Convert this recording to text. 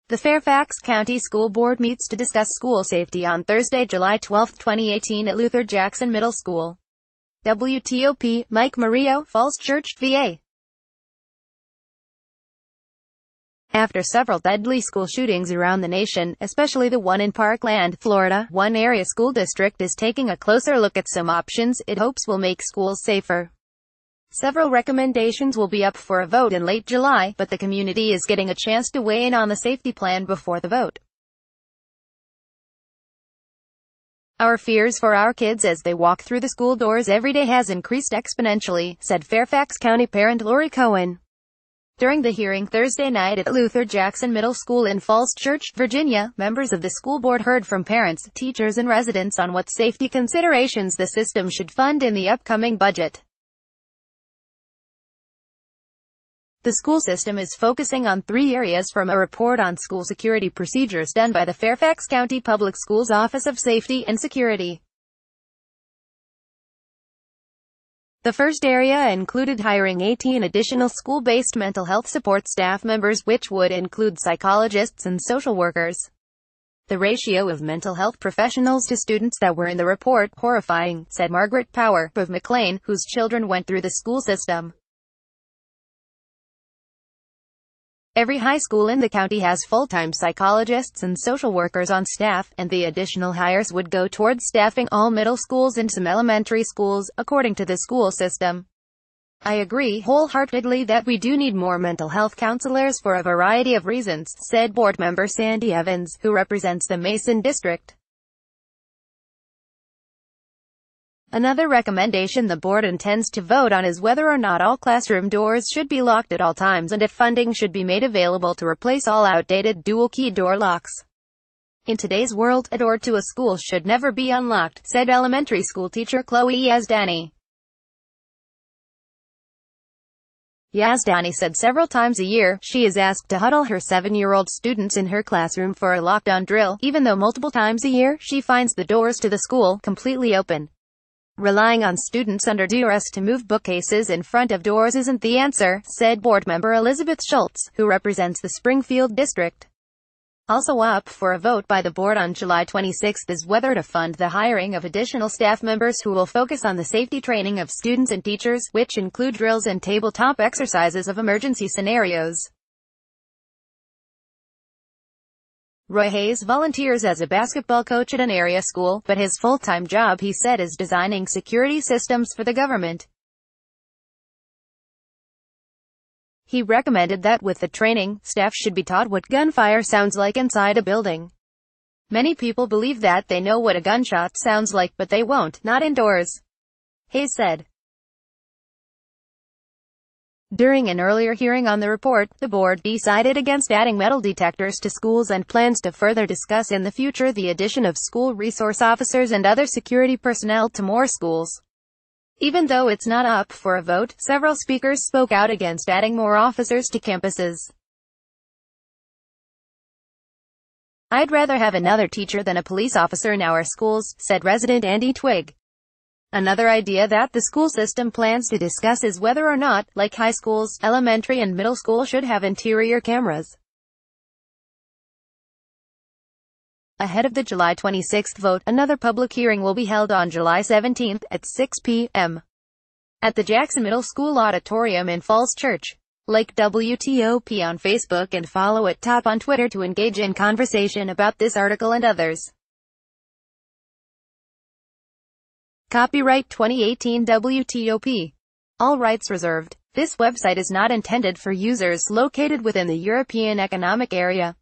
The Fairfax County School Board meets to discuss school safety on Thursday, July 12, 2018 at Luther Jackson Middle School. WTOP, Mike Murillo, Falls Church, VA. After several deadly school shootings around the nation, especially the one in Parkland, Florida, one area school district is taking a closer look at some options it hopes will make schools safer. Several recommendations will be up for a vote in late July, but the community is getting a chance to weigh in on the safety plan before the vote. Our fears for our kids as they walk through the school doors every day has increased exponentially, said Fairfax County parent Lori Cohen. During the hearing Thursday night at Luther Jackson Middle School in Falls Church, Virginia, members of the school board heard from parents, teachers and residents on what safety considerations the system should fund in the upcoming budget. The school system is focusing on three areas from a report on school security procedures done by the Fairfax County Public Schools Office of Safety and Security. The first area included hiring 18 additional school-based mental health support staff members, which would include psychologists and social workers. The ratio of mental health professionals to students that were in the report, horrifying, said Margaret Power, of McLean, whose children went through the school system. Every high school in the county has full-time psychologists and social workers on staff, and the additional hires would go towards staffing all middle schools and some elementary schools, according to the school system. I agree wholeheartedly that we do need more mental health counselors for a variety of reasons, said board member Sandy Evans, who represents the Mason district. Another recommendation the board intends to vote on is whether or not all classroom doors should be locked at all times and if funding should be made available to replace all outdated dual-key door locks. In today's world, a door to a school should never be unlocked, said elementary school teacher Chloe Yazdani. Yazdani said several times a year, she is asked to huddle her 7-year-old students in her classroom for a lockdown drill, even though multiple times a year, she finds the doors to the school completely open. Relying on students under duress to move bookcases in front of doors isn't the answer, said board member Elizabeth Schultz, who represents the Springfield district. Also up for a vote by the board on July 26 is whether to fund the hiring of additional staff members who will focus on the safety training of students and teachers, which include drills and tabletop exercises of emergency scenarios. Roy Hayes volunteers as a basketball coach at an area school, but his full-time job, he said, is designing security systems for the government. He recommended that with the training, staff should be taught what gunfire sounds like inside a building. Many people believe that they know what a gunshot sounds like, but they won't, not indoors, Hayes said. During an earlier hearing on the report, the board decided against adding metal detectors to schools and plans to further discuss in the future the addition of school resource officers and other security personnel to more schools. Even though it's not up for a vote, several speakers spoke out against adding more officers to campuses. I'd rather have another teacher than a police officer in our schools, said resident Andy Twigg. Another idea that the school system plans to discuss is whether or not, like high schools, elementary and middle school should have interior cameras. Ahead of the July 26 vote, another public hearing will be held on July 17 at 6 p.m. at the Jackson Middle School Auditorium in Falls Church. Like WTOP on Facebook and follow at Top on Twitter to engage in conversation about this article and others. Copyright 2018 WTOP. All rights reserved. This website is not intended for users located within the European Economic Area.